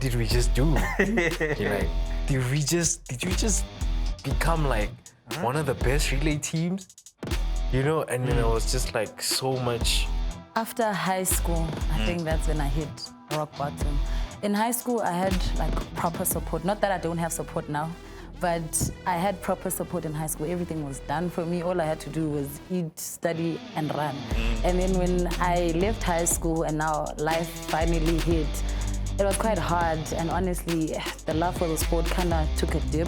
did we just do? You're like, did we just become like one of the best relay teams? You know, and then it was just like so much. After high school, I think that's when I hit rock bottom. In high school, I had like proper support. Not that I don't have support now, but I had proper support in high school. Everything was done for me. All I had to do was eat, study, and run. And then when I left high school and now life finally hit, it was quite hard. And honestly, the love for the sport kind of took a dip.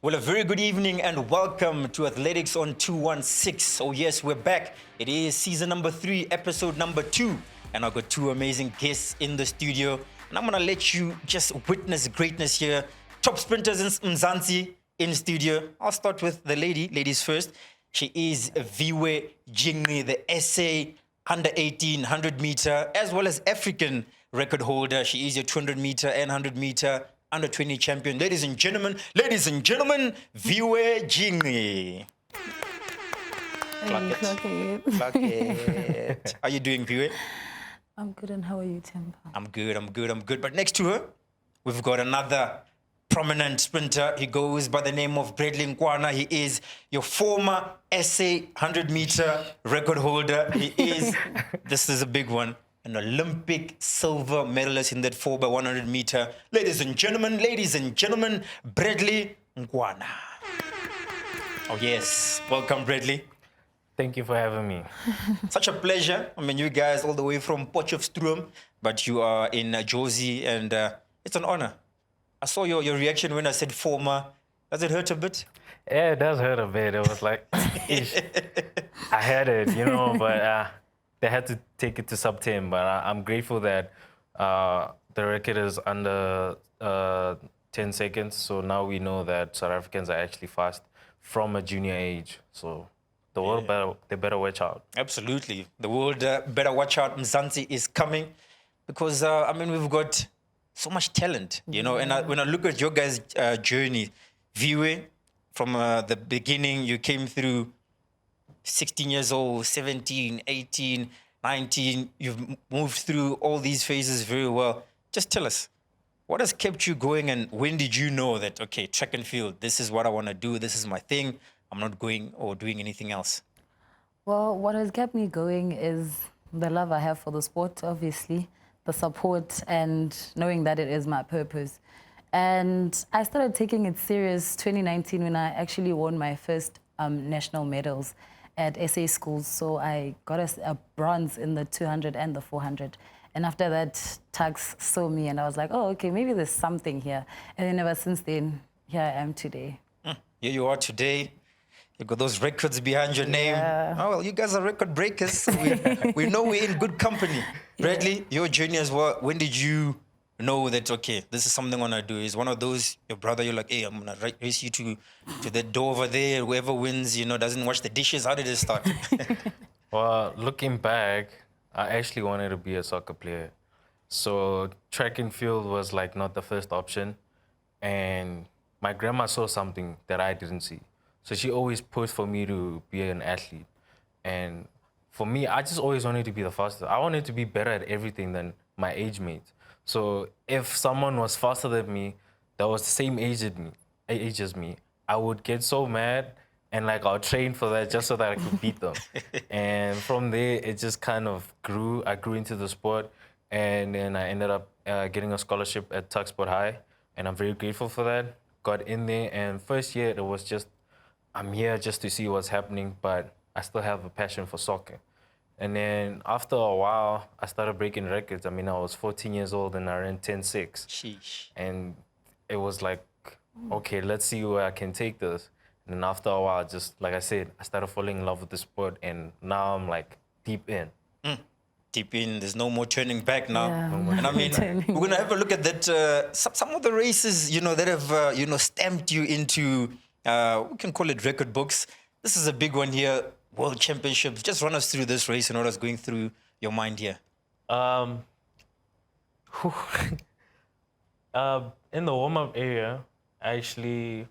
Well, a very good evening and welcome to Athletics on 216. Oh yes, we're back. It is season number 3, episode number 2. And I've got 2 amazing guests in the studio. And I'm going to let you just witness greatness here. Top sprinters in Mzansi in studio. I'll start with the ladies first. She is Viwe Jingqi, the SA under 18 100 meter, as well as African record holder. She is your 200 meter and 100 meter under 20 champion. Ladies and gentlemen, Viwe Jingqi. Clock it. How are you doing, Viwe? I'm good, and how are you, Temba? I'm good. But next to her, we've got another prominent sprinter. He goes by the name of Nkoana. He is your former SA 100 meter record holder. He is, this is a big one, an Olympic silver medalist in that 4x100 meter. Ladies and gentlemen, Bradley Nkoana. Oh yes, welcome Bradley. Thank you for having me. Such a pleasure. I mean, you guys all the way from Potchefstroom, but you are in Jozi, and it's an honor. I saw your reaction when I said former. Does it hurt a bit? Yeah, it does hurt a bit. It was like, I had it, you know, but they had to take it to sub 10. But I'm grateful that the record is under 10 seconds. So now we know that South Africans are actually fast from a junior age. So the world they better watch out. Absolutely. The world better watch out. Mzansi is coming because, I mean, we've got so much talent, you know. And when I look at your guys' journey, Viwe, from the beginning, you came through 16 years old, 17, 18, 19. You've moved through all these phases very well. Just tell us, what has kept you going, and when did you know that, okay, track and field, this is what I want to do, this is my thing, I'm not going or doing anything else? Well, what has kept me going is the love I have for the sport, obviously, the support, and knowing that it is my purpose. And I started taking it serious 2019 when I actually won my first national medals at SA schools. So I got a bronze in the 200 and the 400. And after that, Tugs saw me and I was like, oh, okay, maybe there's something here. And then ever since then, here I am today. Here you are today. You've got those records behind your name. Oh, well, you guys are record breakers. So we know we're in good company. Bradley, your journey as well. When did you know that, okay, this is something I want to do? Is one of those, your brother, you're like, hey, I'm going to race you to the door over there. Whoever wins, you know, doesn't wash the dishes. How did it start? Well, looking back, I actually wanted to be a soccer player. So track and field was like not the first option. And my grandma saw something that I didn't see. So she always pushed for me to be an athlete. And for me, I just always wanted to be the fastest. I wanted to be better at everything than my age mates. So if someone was faster than me, that was the same age as me, I would get so mad and like I'll train for that just so that I could beat them. And from there, it just kind of grew. I grew into the sport, and then I ended up getting a scholarship at Tucksport High, and I'm very grateful for that. Got in there, and first year it was just, I'm here just to see what's happening, but I still have a passion for soccer. And then after a while, I started breaking records. I mean, I was 14 years old and I ran 10.6. Sheesh. And it was like, okay, let's see where I can take this. And then after a while, just like I said, I started falling in love with the sport, and now I'm like deep in. Deep in, there's no more turning back now. Yeah, and I mean, we're going to have a look at that. Some of the races, you know, that have, you know, stamped you into, we can call it record books. This is a big one here, World Championships. Just run us through this race and what was going through your mind here. In the warm-up area, actually,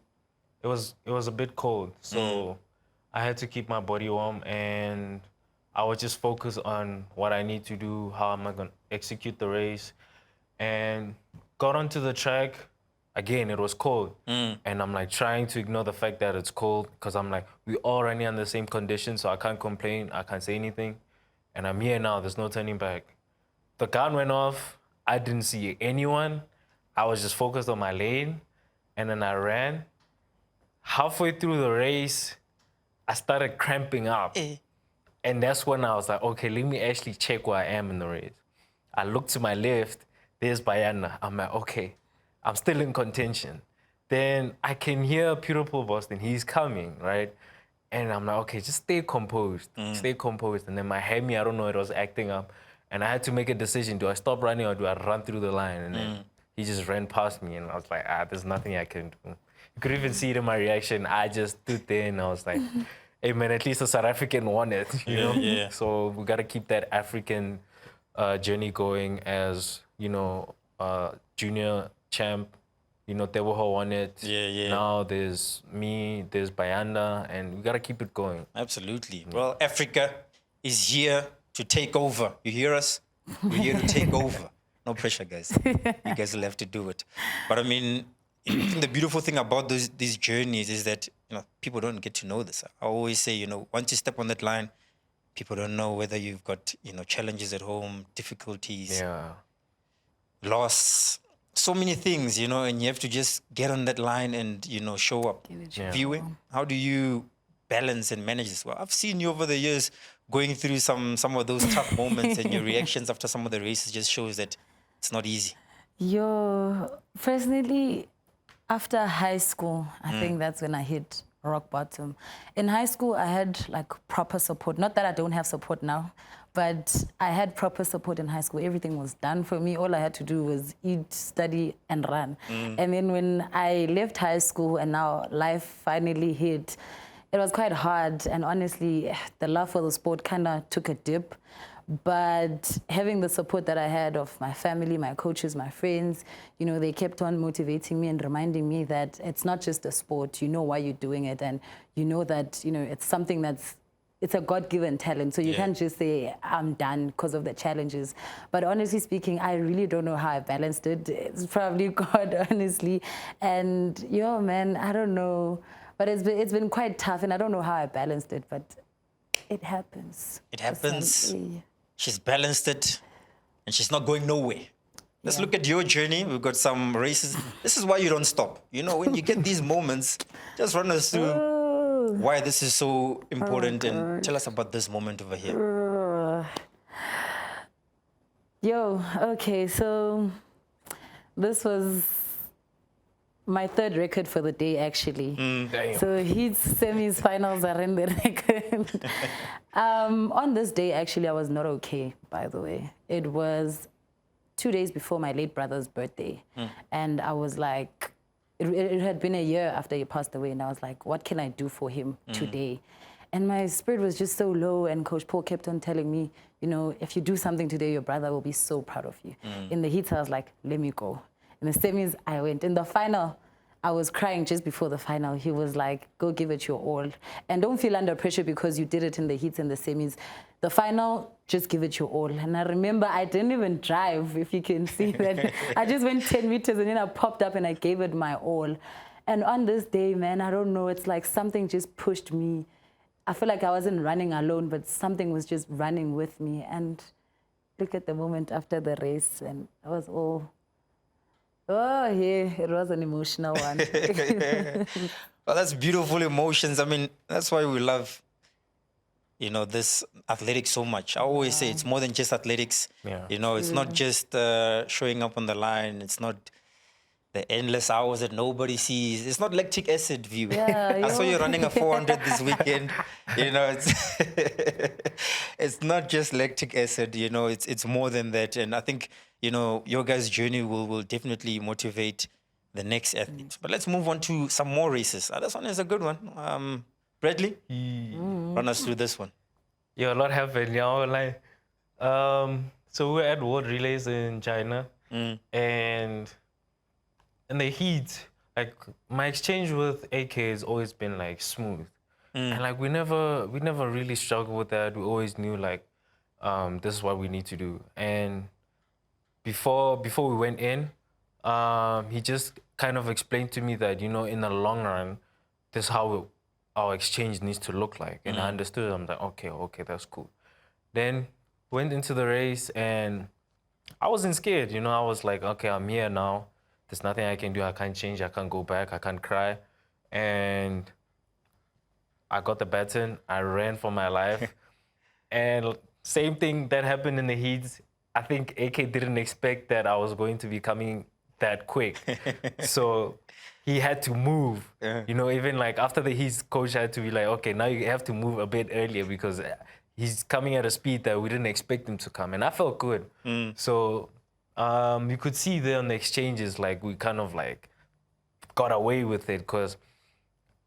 it was a bit cold. So I had to keep my body warm, and I was just focused on what I need to do, how am I going to execute the race. And got onto the track. Again, it was cold. And I'm like trying to ignore the fact that it's cold because I'm like, we all running under the same conditions, so I can't complain. I can't say anything. And I'm here now. There's no turning back. The gun went off. I didn't see anyone. I was just focused on my lane. And then I ran. Halfway through the race, I started cramping up. And that's when I was like, okay, let me actually check where I am in the race. I looked to my left, there's Bayana. I'm like, okay, I'm still in contention. Then I can hear Beautiful Boston, he's coming, right? And I'm like, okay, just stay composed, stay composed. And then my Hemi, I don't know, it was acting up. And I had to make a decision, do I stop running or do I run through the line? And then he just ran past me and I was like, there's nothing I can do. You could even see it in my reaction. I just stood there and I was like, hey man, at least the South African won it, you know? Yeah. So we gotta keep that African journey going as, junior champ. Teboho won it. Yeah. Now there's me, there's Bayanda, and we gotta keep it going. Absolutely. Well, Africa is here to take over. You hear us? We're here to take over. No pressure, guys. You guys will have to do it. But I mean, the beautiful thing about these journeys is that people don't get to know this. I always say, once you step on that line, people don't know whether you've got challenges at home, difficulties, loss, so many things, and you have to just get on that line and show up. Viwe, how do you balance and manage this? Well, I've seen you over the years going through some of those tough moments, and your reactions after some of the races just shows that it's not easy. Personally, after high school, I think that's when I hit rock bottom. In high school, I had like proper support. Not that I don't have support now, but I had proper support in high school. Everything was done for me. All I had to do was eat, study, and run. And then when I left high school and now life finally hit, it was quite hard. And honestly, the love for the sport kind of took a dip. But having the support that I had of my family, my coaches, my friends, they kept on motivating me and reminding me that it's not just a sport. You know why you're doing it, and you know that it's something it's a God-given talent. So you can't just say I'm done because of the challenges. But honestly speaking, I really don't know how I balanced it. It's probably God, honestly. And man, I don't know. But it's been quite tough, and I don't know how I balanced it. But it happens. It happens. She's balanced it, and she's not going nowhere. Let's look at your journey. We've got some races. This is why you don't stop. When you get these moments, just run us through why this is so important and tell us about this moment over here. Okay, so this was my third record for the day, actually. So heats, semis, finals are in the record. On this day, actually, I was not okay, by the way. It was 2 days before my late brother's birthday. And I was like, it had been a year after he passed away, and I was like, what can I do for him today? And my spirit was just so low, and Coach Paul kept on telling me, if you do something today, your brother will be so proud of you. In the heats, I was like, let me go. In the semis, I went. In the final, I was crying just before the final. He was like, go give it your all. And don't feel under pressure because you did it in the heats and the semis. The final, just give it your all. And I remember I didn't even drive, if you can see that. I just went 10 meters and then I popped up and I gave it my all. And on this day, man, I don't know, it's like something just pushed me. I feel like I wasn't running alone, but something was just running with me. And look at the moment after the race, and I was all... Oh, yeah, it was an emotional one. Well, that's beautiful emotions. I mean, that's why we love, this athletics so much. I always say it's more than just athletics. It's not just showing up on the line. It's not the endless hours that nobody sees. It's not lactic acid view. I saw you running a 400 this weekend. It's not just lactic acid. It's more than that. And I think your guys' journey will definitely motivate the next athlete. But let's move on to some more races. This one is a good one. Bradley, run us through this one. Yeah, a lot happened. So we were at World Relays in China, and in the heat, like my exchange with AK has always been like smooth, and like we never really struggled with that. We always knew like this is what we need to do. And before we went in, He just kind of explained to me that, you know, in the long run, this is how our exchange needs to look like. And I understood. I'm like, okay, that's cool. Then went into the race and I wasn't scared. You know, I was like, okay, I'm here now. There's nothing I can do. I can't change. I can't go back. I can't cry. And I got the baton. I ran for my life. And same thing that happened in the heats. I think AK didn't expect that I was going to be coming that quick. So he had to move. You know, even like after the heats, coach had to be like, okay, now you have to move a bit earlier because he's coming at a speed that we didn't expect him to come. And I felt good. So you could see there on the exchanges, like we kind of like got away with it because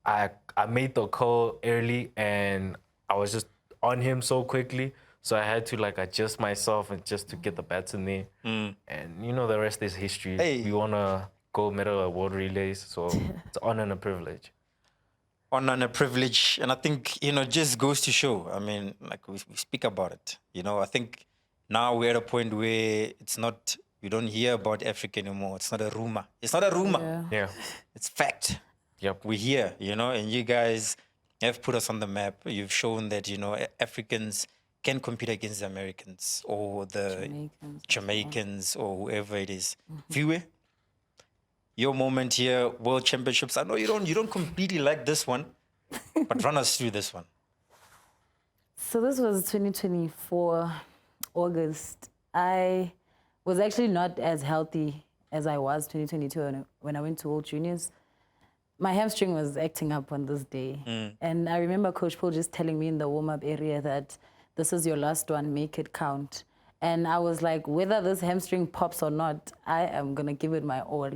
I made the call early and I was just on him so quickly. So I had to like adjust myself and just to get the baton there. And you know, the rest is history. Hey. We won a gold medal at World Relays. So it's an honor and a privilege. Honor and a privilege. And I think, you know, just goes to show. I mean, like we speak about it. You know, I think now we're at a point where it's not, we don't hear about Africa anymore. It's not a rumor. It's not a rumor. Yeah. It's fact. Yep. We're here, you know, and you guys have put us on the map. You've shown that, you know, Africans can compete against the Americans or the Jamaicans or whoever it is. Viwe, your moment here, World Championships. I know you don't completely like this one, but run us through this one. So this was 2024, August. I was actually not as healthy as I was 2022 when I went to World Juniors. My hamstring was acting up on this day. And I remember Coach Paul just telling me in the warm-up area that this is your last one, make it count. And I was like, whether this hamstring pops or not, I am going to give it my all.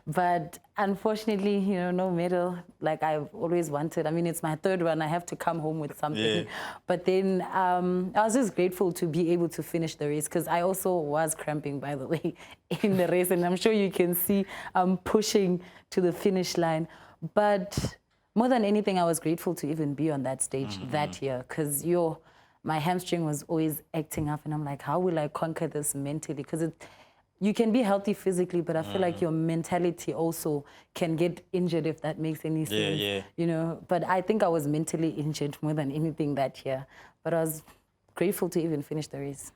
But unfortunately, you know, no medal like I've always wanted. I mean, it's my third one. I have to come home with something. Yeah. But then I was just grateful to be able to finish the race because I also was cramping, by the way, in the race. And I'm sure you can see I'm pushing to the finish line. But more than anything, I was grateful to even be on that stage that year because my hamstring was always acting up and I'm like, how will I conquer this mentally? Because you can be healthy physically, but I feel like your mentality also can get injured if that makes any sense. Yeah. You know, but I think I was mentally injured more than anything that year. But I was grateful to even finish the race.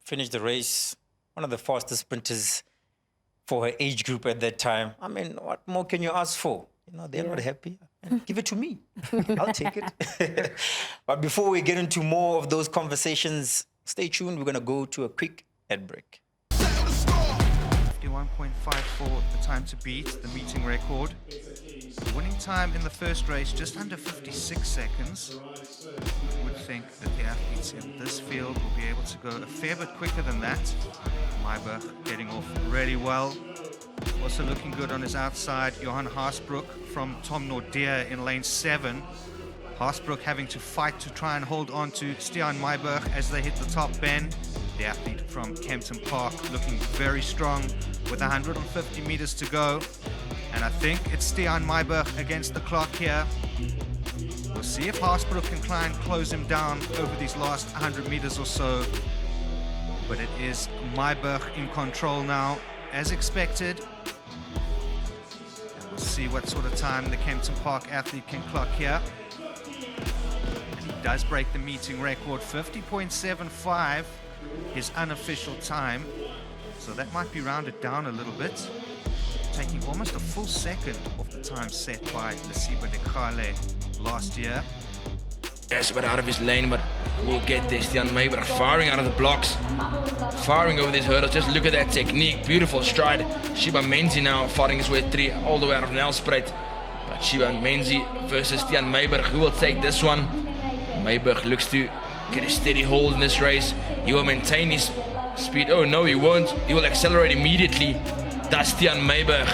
Finish the race, one of the fastest sprinters for her age group at that time. I mean, what more can you ask for? You know, they're not happy. Give it to me. I'll take it. But before we get into more of those conversations, stay tuned. We're going to go to a quick ad break. 51.54 the time to beat, the meeting record. The winning time in the first race, just under 56 seconds. You would think that the athletes in this field will be able to go a fair bit quicker than that. Maiberg getting off really well. Also looking good on his outside, Johan Haasbroek from Tom Nordea in lane 7. Haasbroek having to fight to try and hold on to Stiaan Maiberg as they hit the top bend. The athlete from Kempton Park looking very strong with 150 meters to go. And I think it's Stiaan Maiberg against the clock here. We'll see if Haasbroek can try and close him down over these last 100 meters or so. But it is Maiberg in control now, as expected. And we'll see what sort of time the Kempton Park athlete can clock here. And he does break the meeting record, 50.75, his unofficial time. So that might be rounded down a little bit, taking almost a full second off the time set by Lesiba de Kale last year. Yes, but out of his lane, but we'll get there. Stiaan Maiberg firing out of the blocks, firing over these hurdles. Just look at that technique, beautiful stride. Shiba Menzi now fighting his way through all the way out of Nelspruit. But Shiba Menzi versus Stiaan Maiberg, who will take this one? Maiberg looks to get a steady hold in this race. He will maintain his speed. Oh no, he won't. He will accelerate immediately. That's Stiaan Maiberg.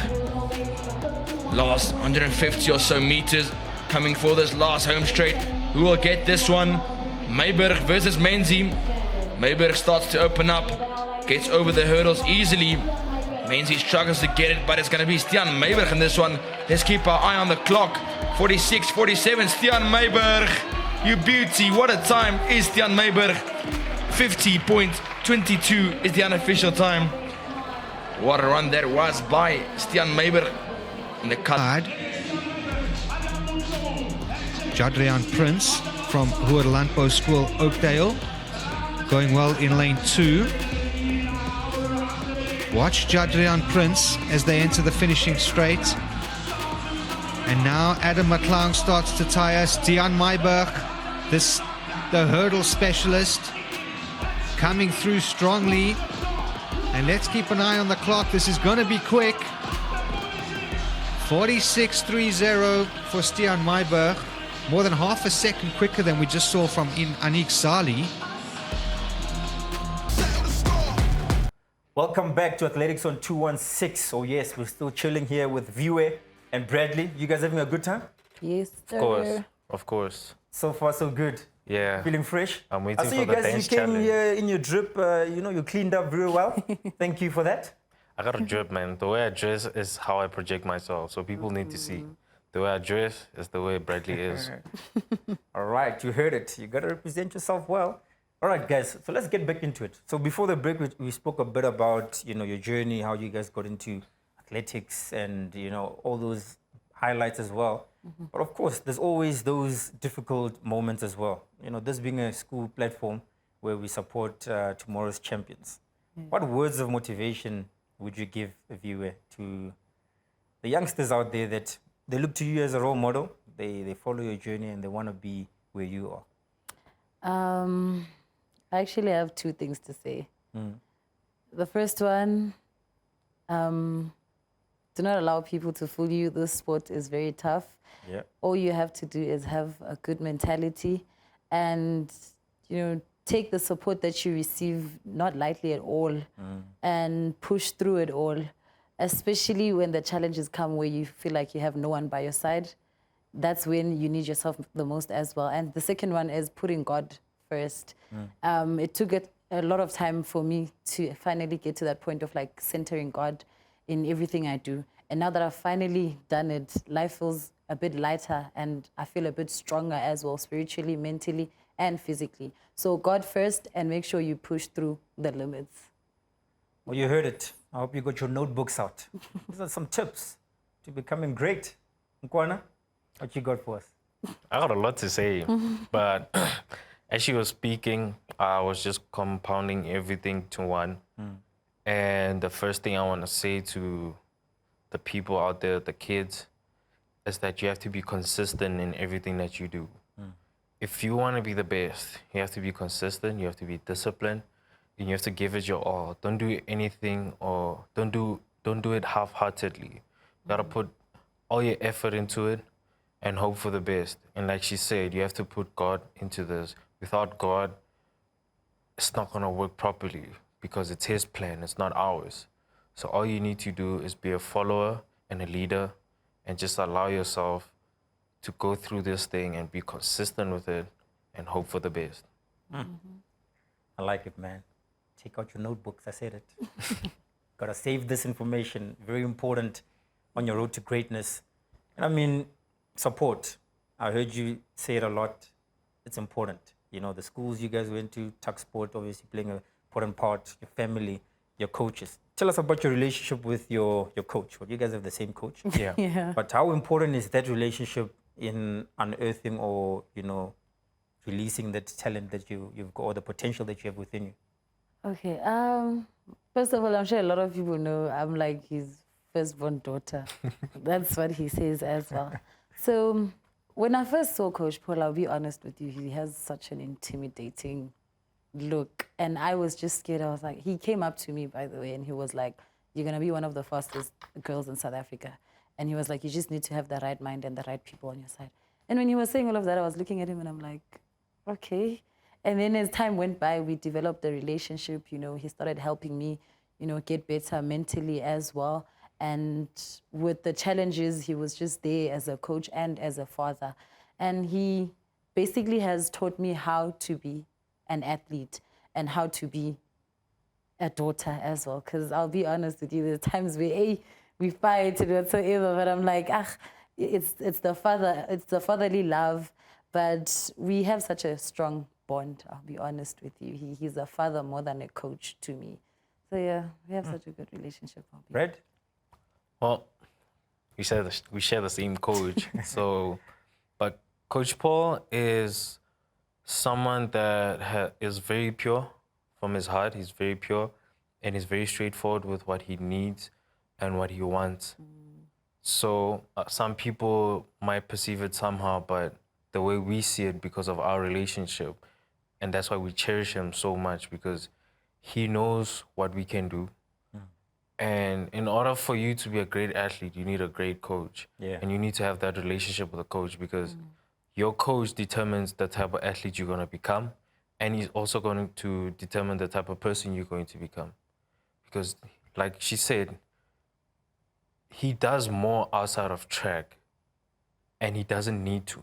Last 150 or so meters coming for this last home straight. Who will get this one? Maiberg versus Menzi. Maiberg starts to open up, gets over the hurdles easily. Menzi struggles to get it, but it's going to be Stiaan Maiberg in this one. Let's keep our eye on the clock. 46, 47, Stiaan Maiberg. You beauty, what a time is Stiaan Maiberg. 50.22 is the unofficial time. What a run that was by Stian Meiber in the cut. Jadrian Prince from Hoerlandbou School, Oakdale, going well in lane 2. Watch Jadrian Prince as they enter the finishing straight. And now Adam McClown starts to tire. Stian Meiberg, the hurdle specialist, coming through strongly. And let's keep an eye on the clock. This is going to be quick. 46.30 for Stian Meiberg. More than half a second quicker than we just saw from Anik Sali. Welcome back to Athletics on 216. Oh yes, we're still chilling here with Viwe and Bradley. You guys having a good time? Yes, sir. Of course, of course. So far, so good. Yeah. Feeling fresh? I'm waiting I see for you the guys, dance you came challenge. here in your drip, you cleaned up very well. Thank you for that. I got a drip, man. The way I dress is how I project myself, so people need to see. The way I dress is the way Bradley is. All right, you heard it. You got to represent yourself well. All right, guys, so let's get back into it. So before the break, we spoke a bit about, your journey, how you guys got into athletics and, all those highlights as well. But of course, there's always those difficult moments as well. This being a school platform where we support tomorrow's champions. What words of motivation would you give Viwe to the youngsters out there that they look to you as a role model, they follow your journey and they want to be where you are? I actually have two things to say. The first one, do not allow people to fool you. This sport is very tough. Yeah. All you have to do is have a good mentality and, take the support that you receive not lightly at all and push through it all, especially when the challenges come where you feel like you have no one by your side. That's when you need yourself the most as well. And the second one is putting God first. It took a lot of time for me to finally get to that point of centering God in everything I do. And now that I've finally done it, life feels a bit lighter and I feel a bit stronger as well, spiritually, mentally, and physically. So God first and make sure you push through the limits. Well, you heard it. I hope you got your notebooks out. These are some tips to becoming great. Nkoana, what you got for us? I got a lot to say, but as she was speaking, I was just compounding everything to one. And the first thing I want to say to the people out there, the kids, is that you have to be consistent in everything that you do. If you want to be the best, you have to be consistent, you have to be disciplined, and you have to give it your all. Don't do anything or don't do it half-heartedly. You gotta put all your effort into it and hope for the best. And like she said, you have to put God into this. Without God, it's not gonna work properly because it's His plan, it's not ours. So all you need to do is be a follower and a leader and just allow yourself to go through this thing and be consistent with it and hope for the best. I like it, man. Take out your notebooks. I said it. Gotta save this information. Very important on your road to greatness. And support. I heard you say it a lot. It's important. The schools you guys went to, Tuck Sport, obviously playing an important part, your family, your coaches. Tell us about your relationship with your coach. Well, you guys have the same coach. Yeah. Yeah. But how important is that relationship in unearthing or, releasing that talent that you've got or the potential that you have within you? Okay. First of all, I'm sure a lot of people know I'm like his firstborn daughter. That's what he says as well. So when I first saw Coach Paul, I'll be honest with you, he has such an intimidating look. And I was just scared. I was like, he came up to me, by the way, and he was like, you're going to be one of the fastest girls in South Africa. And he was like, you just need to have the right mind and the right people on your side. And when he was saying all of that, I was looking at him and I'm like, okay. And then as time went by, we developed a relationship. He started helping me, get better mentally as well. And with the challenges, he was just there as a coach and as a father. And he basically has taught me how to be an athlete and how to be a daughter as well. Because I'll be honest with you, there's times where we fight and whatsoever, but I'm like, it's the fatherly love. But we have such a strong bond, I'll be honest with you. He's a father more than a coach to me. So yeah, we have such a good relationship. Red? Well, we share the same coach. So, but Coach Paul is someone that is very pure from his heart. He's very pure, and he's very straightforward with what he needs and what he wants. So some people might perceive it somehow, but the way we see it, because of our relationship, and that's why we cherish him so much, because he knows what we can do. And in order for you to be a great athlete, you need a great coach. Yeah. And you need to have that relationship with a coach, because your coach determines the type of athlete you're going to become. And he's also going to determine the type of person you're going to become. Because, like she said, he does more outside of track, and he doesn't need to,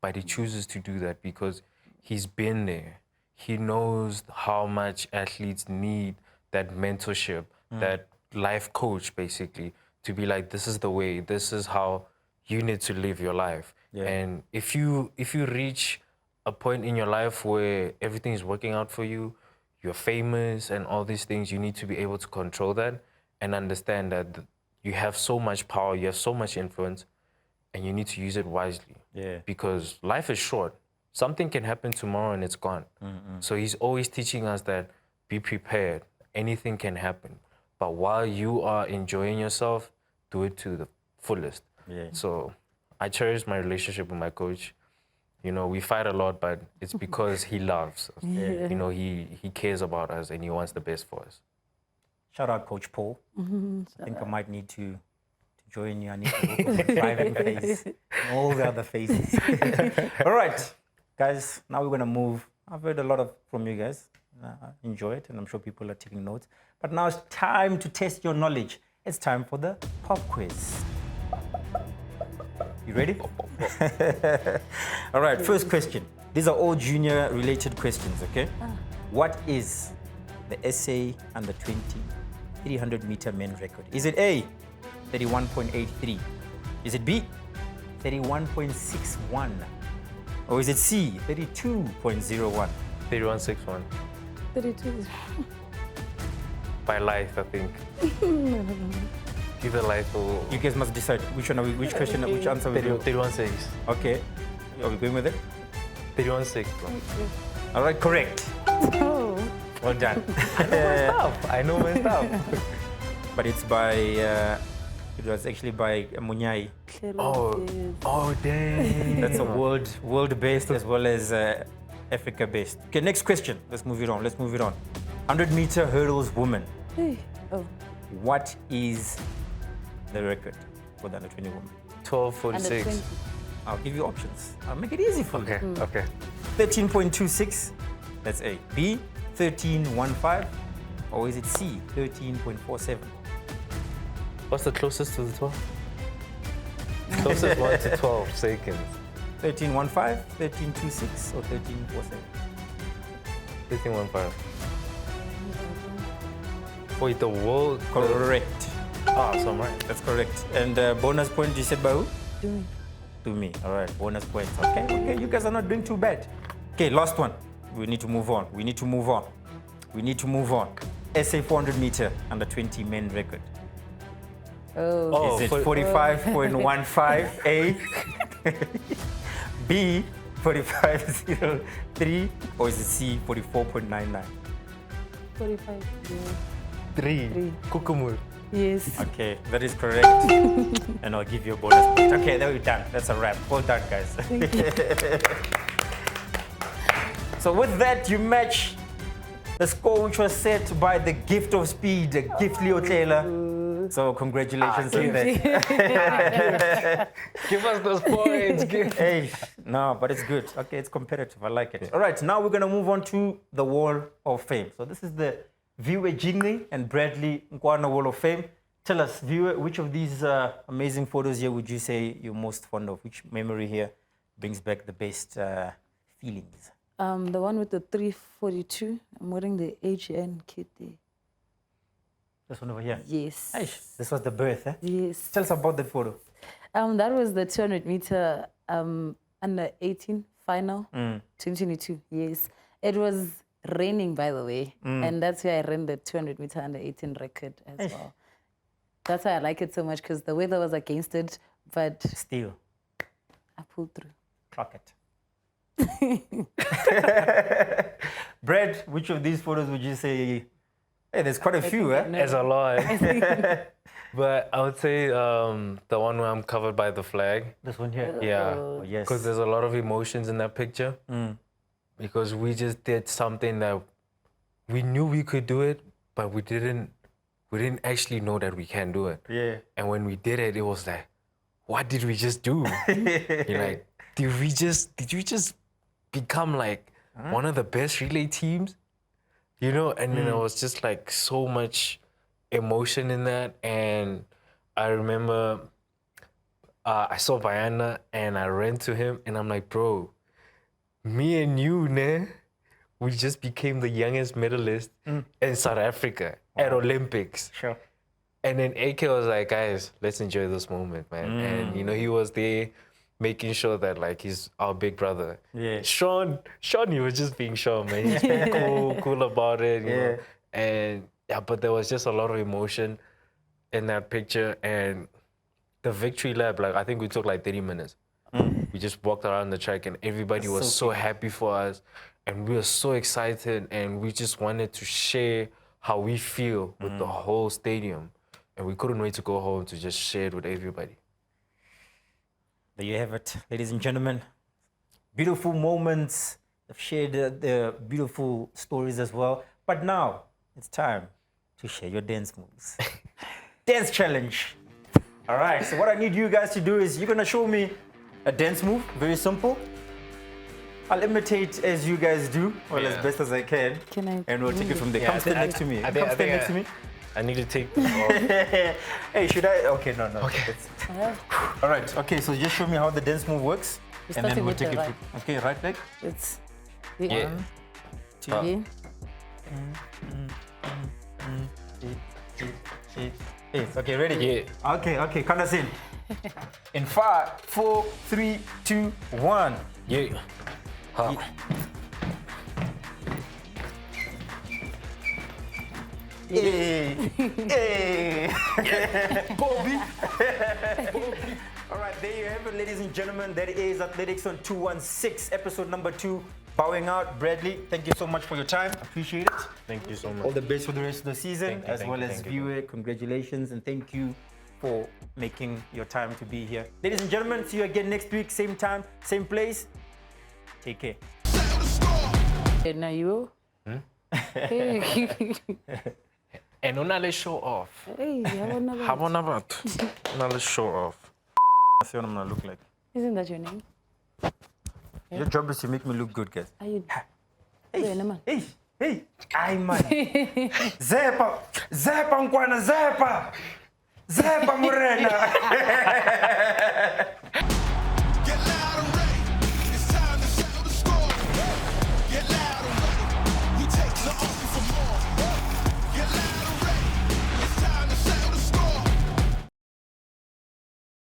but he chooses to do that because he's been there. He knows how much athletes need that mentorship, that life coach, basically, to be like, this is the way, this is how you need to live your life. Yeah. And if you reach a point in your life where everything is working out for you, you're famous and all these things, you need to be able to control that and understand that you have so much power, you have so much influence, and you need to use it wisely. Yeah. Because life is short. Something can happen tomorrow and it's gone. So he's always teaching us that be prepared. Anything can happen. But while you are enjoying yourself, do it to the fullest. Yeah. So I cherish my relationship with my coach. You know, we fight a lot, but it's because he loves us. You know, he cares about us and he wants the best for us. Shout out Coach Paul. I think I might need to join you. I need to work on the driving phase and all the other phases. All right, guys, now we're going to move. I've heard a lot from you guys. Enjoy it, and I'm sure people are taking notes. But now it's time to test your knowledge. It's time for the pop quiz. You ready? All right, first question. These are all junior related questions, okay? What is the SA under 20 300 meter men record? Is it A, 31.83? Is it B, 31.61? Or is it C, 32.01? 3161. 32. By life, I think. Either life or You guys must decide which one are we, which question, which answer we do. 316. Okay. Are we going with it? 316. All right, correct. Oh. Well done. I know my stuff. But it's by, it was actually by Munyai. Oh, dang. That's a world based as well as Africa based. Okay, next question. Let's move it on. 100 meter hurdles woman. Hey. Oh. What is the record for the under 20 woman? 1246. I'll give you options. I'll make it easy for you. Okay, okay. 13.26. That's A. B, 13.15. Or is it C, 13.47? What's the closest to the 12? Closest one to 12 seconds. 13.15, 13.26, or 13.47? 1315. Wait, the world. Correct. Ah, so I'm right. That's correct. And bonus point you said by who? Doing. To me. All right, bonus points. Okay, you guys are not doing too bad. Okay, last one. We need to move on. SA 400 meter under 20 men record. Oh. Is it 45.15 A, B 45.03, or is it C 44.99? 45. Yeah. 3. Kukumur. Yes. Okay, that is correct. And I'll give you a bonus point. Okay, there we're done. That's a wrap. Well done, guys. So with that, you match the score which was set by the gift of speed, Gift Leo Taylor. So congratulations on that. Give us those points. Hey, no, but it's good. Okay, it's competitive. I like it. All right, now we're going to move on to the Wall of Fame. So this is the Viwe Jingqi and Bradley Nkoana Wall of Fame. Tell us, Viwe, which of these amazing photos here would you say you're most fond of? Which memory here brings back the best feelings? The one with the 342. I'm wearing the HN kit there. This one over here? Yes. Aish, this was the birth, eh? Yes. Tell us about the photo. That was the 200 meter under 18 final, 2022. Yes. It was raining, by the way. And that's where I ran the 200 meter under 18 record as well. That's why I like it so much, because the weather was against it, but Still, I pulled through. clock it. Brad, which of these photos would you say? Hey, there's quite a few, eh? There's a lot. But I would say the one where I'm covered by the flag. This one here. Yeah. Oh, yes. Because there's a lot of emotions in that picture. Because we just did something that we knew we could do it, but we didn't actually know that we can do it. Yeah. And when we did it, it was like, what did we just do? You're like, did we just become like one of the best relay teams? You know, and then it was just like so much emotion in that. And I remember I saw Viana and I ran to him and I'm like, bro, me and you, ne, we just became the youngest medalist in South Africa at Olympics. Sure. And then AK was like, guys, let's enjoy this moment, man. And, you know, he was there making sure that, like, he's our big brother. Yeah. Sean, he was just being Sean, man. He's being cool about it, you know. And, yeah, but there was just a lot of emotion in that picture. And the victory lap, like, I think we took like 30 minutes. We just walked around the track and everybody was so happy for us. And we were so excited and we just wanted to share how we feel with the whole stadium. And we couldn't wait to go home to just share it with everybody. There you have it, ladies and gentlemen. Beautiful moments. I've shared the beautiful stories as well. But now it's time to share your dance moves. Dance challenge. All right, so what I need you guys to do is you're gonna show me a dance move, very simple. I'll imitate as you guys do, well, as best as I can. Can I And we'll take it from there. Come stand next to me. I Come think stand next to me. I need to take this off. Hey, should I? Okay, no. Okay. All right, okay, so just show me how the dance move works. We're And then starting we'll with take the it. right. Okay, right leg. It's Yeah. yeah. Okay, ready? Yeah. Okay, count us in. In 5, 4, 3, 2, 1. Yeah. Ha. Hey, hey. Bobby. All right, there you have it, ladies and gentlemen. That is Athletics on 216, episode number 2. Bowing out. Bradley, thank you so much for your time. Appreciate it. Thank you so much. All the best for the rest of the season, as well as thank you. Viwe. Congratulations and thank you for making your time to be here. Ladies and gentlemen, see you again next week, same time, same place. Take care. And now you. Hey, And let's show off. how about Now let's show off. That's what I'm gonna look like. Isn't that your name? Your job is to make me look good, guys. Are you? Hey, no, man. hey, ay man. Zepa, Nkoana, Zepa Morena.